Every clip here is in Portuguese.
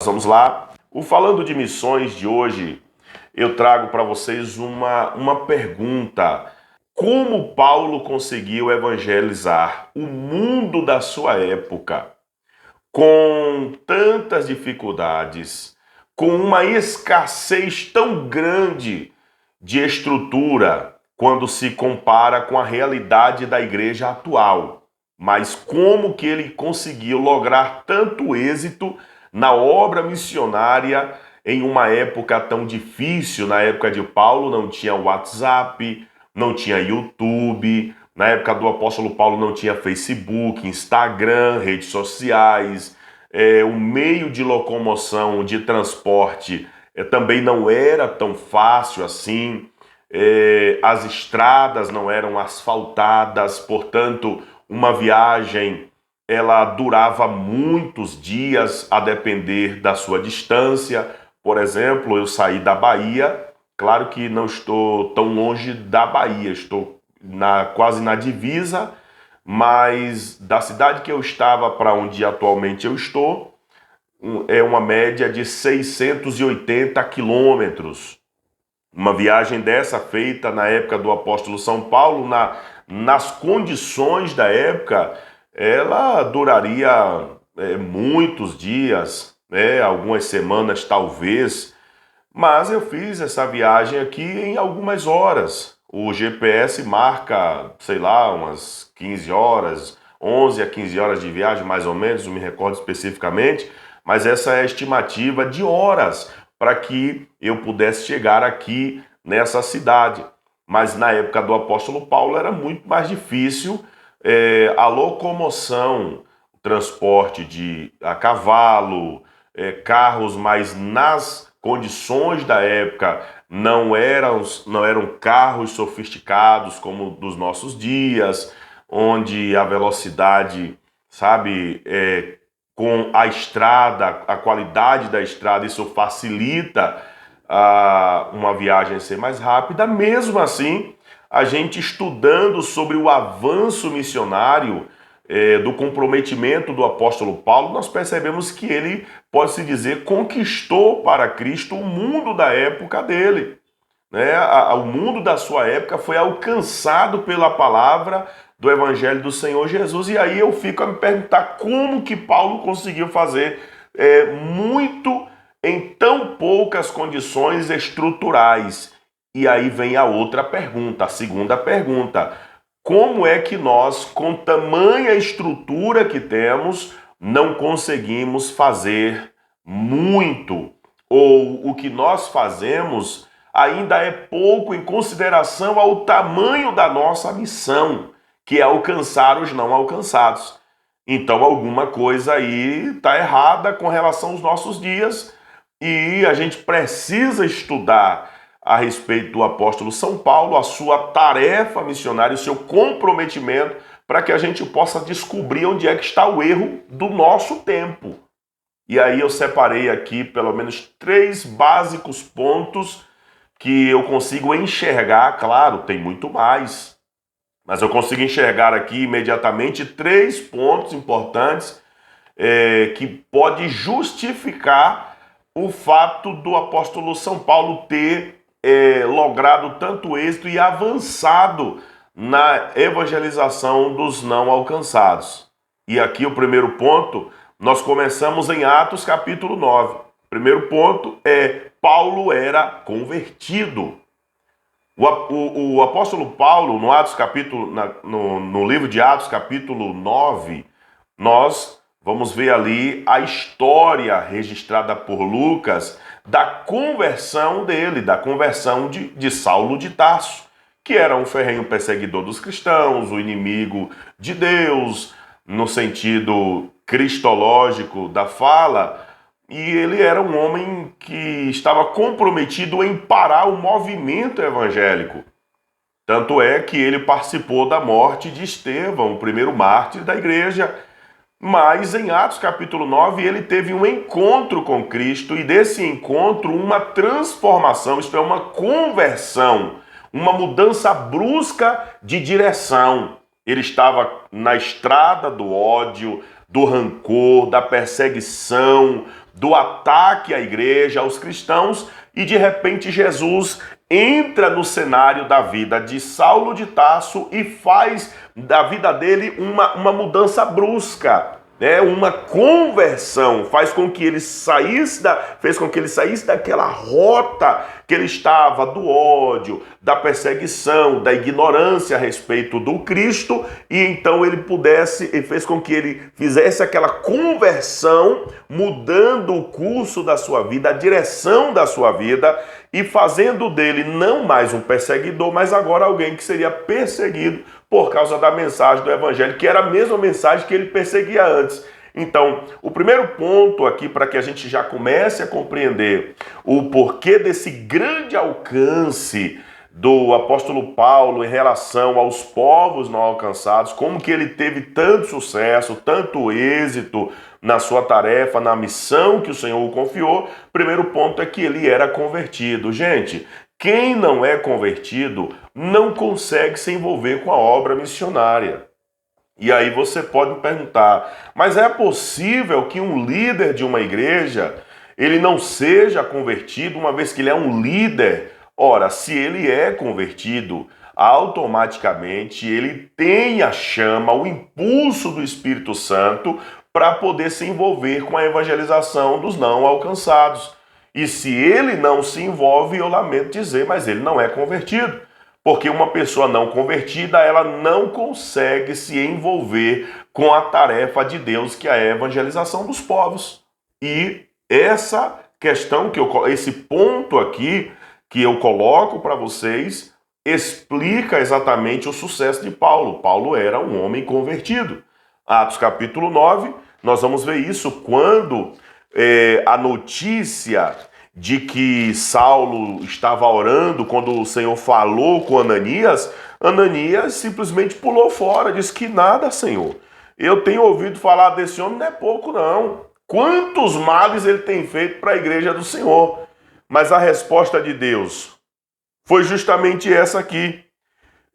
Vamos lá. O Falando de Missões de hoje, eu trago para vocês uma pergunta. Como Paulo conseguiu evangelizar o mundo da sua época com tantas dificuldades, com uma escassez tão grande de estrutura quando se compara com a realidade da igreja atual? Mas como que ele conseguiu lograr tanto êxito na obra missionária em uma época tão difícil? Na época de Paulo não tinha WhatsApp, não tinha YouTube, na época do apóstolo Paulo não tinha Facebook, Instagram, redes sociais, o meio de locomoção, de transporte também não era tão fácil assim, as estradas não eram asfaltadas, portanto, uma viagem ela durava muitos dias a depender da sua distância. Por exemplo, eu saí da Bahia, claro que não estou tão longe da Bahia, estou quase na divisa, mas da cidade que eu estava para onde atualmente eu estou, é uma média de 680 quilômetros. Uma viagem dessa feita na época do apóstolo São Paulo, nas condições da época, ela duraria muitos dias, né, algumas semanas talvez, mas eu fiz essa viagem aqui em algumas horas. O GPS marca, sei lá, umas 15 horas, 11 a 15 horas de viagem, mais ou menos, não me recordo especificamente, mas essa é a estimativa de horas para que eu pudesse chegar aqui nessa cidade. Mas na época do apóstolo Paulo era muito mais difícil, a locomoção, o transporte a cavalo, carros, mas nas condições da época não eram carros sofisticados como dos nossos dias, onde a velocidade, sabe, com a estrada, a qualidade da estrada, isso facilita uma viagem ser mais rápida. Mesmo assim, a gente estudando sobre o avanço missionário, do comprometimento do apóstolo Paulo, nós percebemos que ele, pode-se dizer, conquistou para Cristo o mundo da época dele, né? O mundo da sua época foi alcançado pela palavra do Evangelho do Senhor Jesus. E aí eu fico a me perguntar como que Paulo conseguiu fazer muito em tão poucas condições estruturais. E aí vem a outra pergunta, a segunda pergunta: como é que nós, com tamanha estrutura que temos, não conseguimos fazer muito? Ou o que nós fazemos ainda é pouco em consideração ao tamanho da nossa missão, que é alcançar os não alcançados? Então alguma coisa aí está errada com relação aos nossos dias e a gente precisa estudar a respeito do apóstolo São Paulo, a sua tarefa missionária, o seu comprometimento, para que a gente possa descobrir onde é que está o erro do nosso tempo. E aí eu separei aqui pelo menos 3 básicos pontos que eu consigo enxergar. Claro, tem muito mais, mas eu consigo enxergar aqui imediatamente 3 pontos importantes que pode justificar o fato do apóstolo São Paulo ter logrado tanto êxito e avançado na evangelização dos não alcançados. E aqui o primeiro ponto, nós começamos em Atos capítulo 9. O primeiro ponto é: Paulo era convertido. O apóstolo Paulo, no Atos capítulo, no livro de Atos capítulo 9, nós vamos ver ali a história registrada por Lucas da conversão dele, da conversão de Saulo de Tarso, que era um ferrenho perseguidor dos cristãos, o inimigo de Deus, no sentido cristológico da fala, e ele era um homem que estava comprometido em parar o movimento evangélico. Tanto é que ele participou da morte de Estevão, o primeiro mártir da igreja. Mas em Atos capítulo 9 ele teve um encontro com Cristo, e desse encontro uma transformação, isto é, uma conversão, uma mudança brusca de direção. Ele estava na estrada do ódio, do rancor, da perseguição, do ataque à igreja, aos cristãos, e de repente Jesus entra no cenário da vida de Saulo de Tarso e faz da vida dele uma mudança brusca, né? Uma conversão, fez com que ele saísse daquela rota que ele estava, do ódio, da perseguição, da ignorância a respeito do Cristo, e então e fez com que ele fizesse aquela conversão, mudando o curso da sua vida, a direção da sua vida, e fazendo dele não mais um perseguidor, mas agora alguém que seria perseguido por causa da mensagem do evangelho, que era a mesma mensagem que ele perseguia antes. Então, o primeiro ponto aqui, para que a gente já comece a compreender o porquê desse grande alcance do apóstolo Paulo em relação aos povos não alcançados, como que ele teve tanto sucesso, tanto êxito na sua tarefa, na missão que o Senhor o confiou. Primeiro ponto é que ele era convertido. Gente, quem não é convertido não consegue se envolver com a obra missionária. E aí você pode me perguntar, mas é possível que um líder de uma igreja, ele não seja convertido, uma vez que ele é um líder? Ora, se ele é convertido, automaticamente ele tem a chama, o impulso do Espírito Santo para poder se envolver com a evangelização dos não alcançados. E se ele não se envolve, eu lamento dizer, mas ele não é convertido. Porque uma pessoa não convertida, ela não consegue se envolver com a tarefa de Deus, que é a evangelização dos povos. E essa questão, esse ponto aqui que eu coloco para vocês, explica exatamente o sucesso de Paulo. Paulo era um homem convertido. Atos capítulo 9, nós vamos ver isso quando a notícia de que Saulo estava orando, quando o Senhor falou com Ananias, Ananias simplesmente pulou fora, disse que nada, Senhor. Eu tenho ouvido falar desse homem, não é pouco não. Quantos males ele tem feito para a igreja do Senhor? Mas a resposta de Deus foi justamente essa aqui.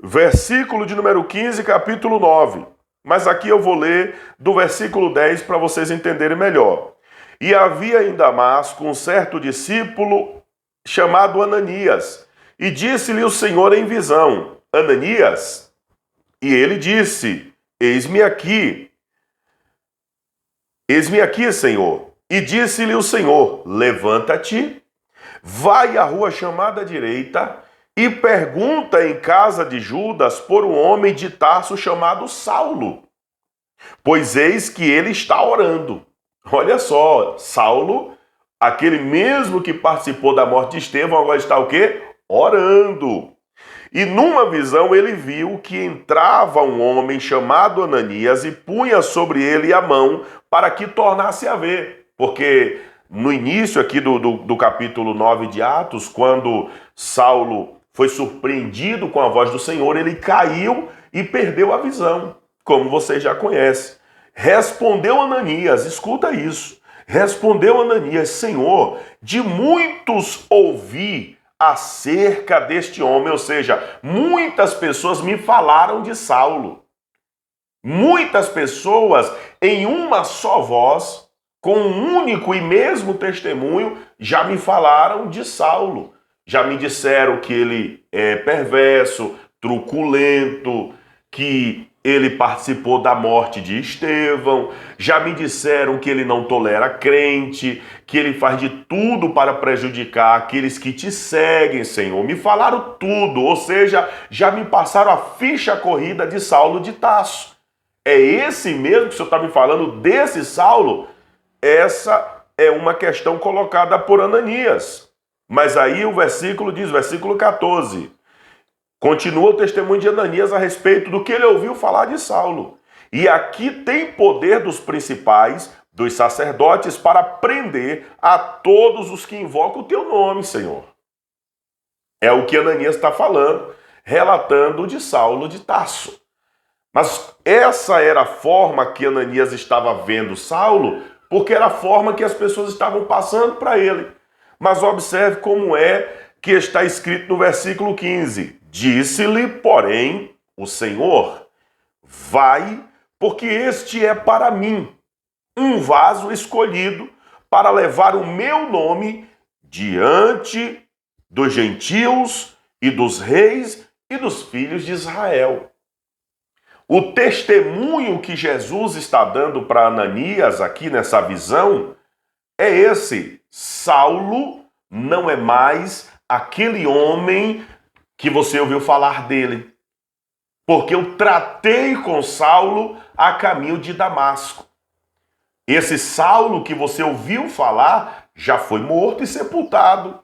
Versículo de número 15, capítulo 9. Mas aqui eu vou ler do versículo 10 para vocês entenderem melhor. E havia em Damasco um certo discípulo chamado Ananias, e disse-lhe o Senhor em visão: Ananias? E ele disse: Eis-me aqui, Senhor. E disse-lhe o Senhor: Levanta-te, vai à rua chamada à direita, e pergunta em casa de Judas por um homem de Tarso chamado Saulo, pois eis que ele está orando. Olha só, Saulo, aquele mesmo que participou da morte de Estevão, agora está o quê? Orando. E numa visão ele viu que entrava um homem chamado Ananias e punha sobre ele a mão para que tornasse a ver. Porque no início aqui do capítulo 9 de Atos, quando Saulo foi surpreendido com a voz do Senhor, ele caiu e perdeu a visão, como vocês já conhecem. Respondeu Ananias, escuta isso, respondeu Ananias: Senhor, de muitos ouvi acerca deste homem, ou seja, muitas pessoas me falaram de Saulo. Muitas pessoas em uma só voz, com um único e mesmo testemunho, já me falaram de Saulo. Já me disseram que ele é perverso, truculento, que ele participou da morte de Estevão, já me disseram que ele não tolera crente, que ele faz de tudo para prejudicar aqueles que te seguem, Senhor. Me falaram tudo, ou seja, já me passaram a ficha corrida de Saulo de Tarso. É esse mesmo que o Senhor está me falando, desse Saulo? Essa é uma questão colocada por Ananias. Mas aí o versículo diz, versículo 14... Continua o testemunho de Ananias a respeito do que ele ouviu falar de Saulo. E aqui tem poder dos principais, dos sacerdotes, para prender a todos os que invocam o teu nome, Senhor. É o que Ananias está falando, relatando de Saulo de Tarso. Mas essa era a forma que Ananias estava vendo Saulo, porque era a forma que as pessoas estavam passando para ele. Mas observe como é que está escrito no versículo 15. Disse-lhe, porém, o Senhor: vai, porque este é para mim um vaso escolhido para levar o meu nome diante dos gentios e dos reis e dos filhos de Israel. O testemunho que Jesus está dando para Ananias aqui nessa visão é esse: Saulo não é mais aquele homem que você ouviu falar dele, porque eu tratei com Saulo a caminho de Damasco. Esse Saulo que você ouviu falar já foi morto e sepultado.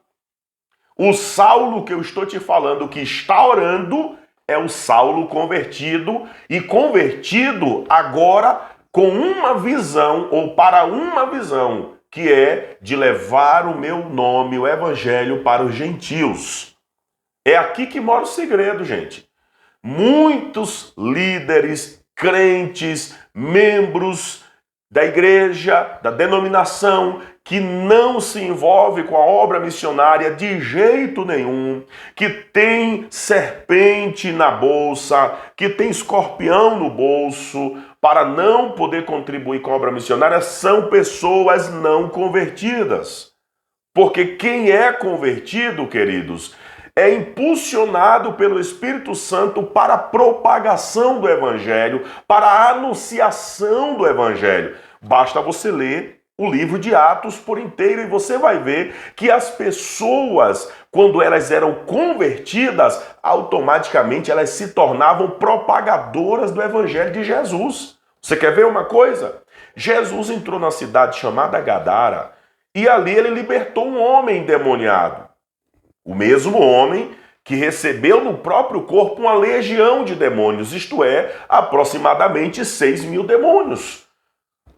O Saulo que eu estou te falando que está orando é o Saulo convertido, e convertido agora com uma visão, ou para uma visão, que é de levar o meu nome, o evangelho, para os gentios. É aqui que mora o segredo, gente. Muitos líderes, crentes, membros da igreja, da denominação, que não se envolve com a obra missionária de jeito nenhum, que tem serpente na bolsa, que tem escorpião no bolso, para não poder contribuir com a obra missionária, são pessoas não convertidas. Porque quem é convertido, queridos, é impulsionado pelo Espírito Santo para a propagação do Evangelho, para a anunciação do Evangelho. Basta você ler o livro de Atos por inteiro e você vai ver que as pessoas, quando elas eram convertidas, automaticamente elas se tornavam propagadoras do Evangelho de Jesus. Você quer ver uma coisa? Jesus entrou na cidade chamada Gadara e ali ele libertou um homem endemoniado. O mesmo homem que recebeu no próprio corpo uma legião de demônios, isto é, aproximadamente 6.000 demônios.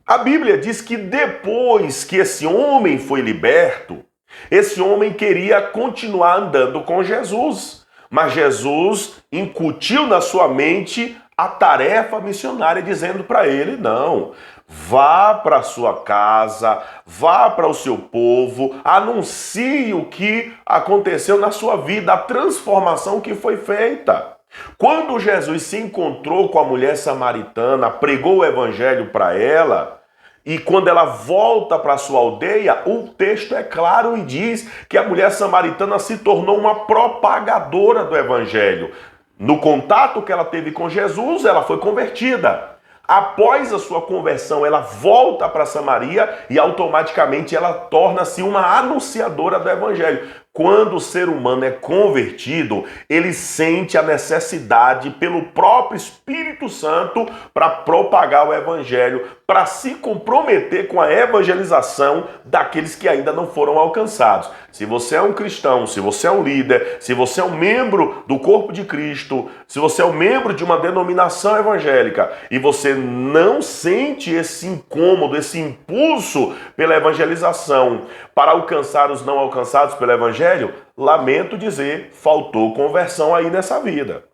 A Bíblia diz que depois que esse homem foi liberto, esse homem queria continuar andando com Jesus. Mas Jesus incutiu na sua mente a tarefa missionária, dizendo para ele: não, vá para a sua casa, vá para o seu povo, anuncie o que aconteceu na sua vida, a transformação que foi feita. Quando Jesus se encontrou com a mulher samaritana, pregou o evangelho para ela, e quando ela volta para sua aldeia, o texto é claro e diz que a mulher samaritana se tornou uma propagadora do evangelho. No contato que ela teve com Jesus, ela foi convertida. Após a sua conversão, ela volta para Samaria e automaticamente ela torna-se uma anunciadora do evangelho. Quando o ser humano é convertido, ele sente a necessidade pelo próprio Espírito Santo para propagar o evangelho, para se comprometer com a evangelização daqueles que ainda não foram alcançados. Se você é um cristão, se você é um líder, se você é um membro do corpo de Cristo, se você é um membro de uma denominação evangélica e você não sente esse incômodo, esse impulso pela evangelização para alcançar os não alcançados pelo evangelho, lamento dizer, faltou conversão aí nessa vida.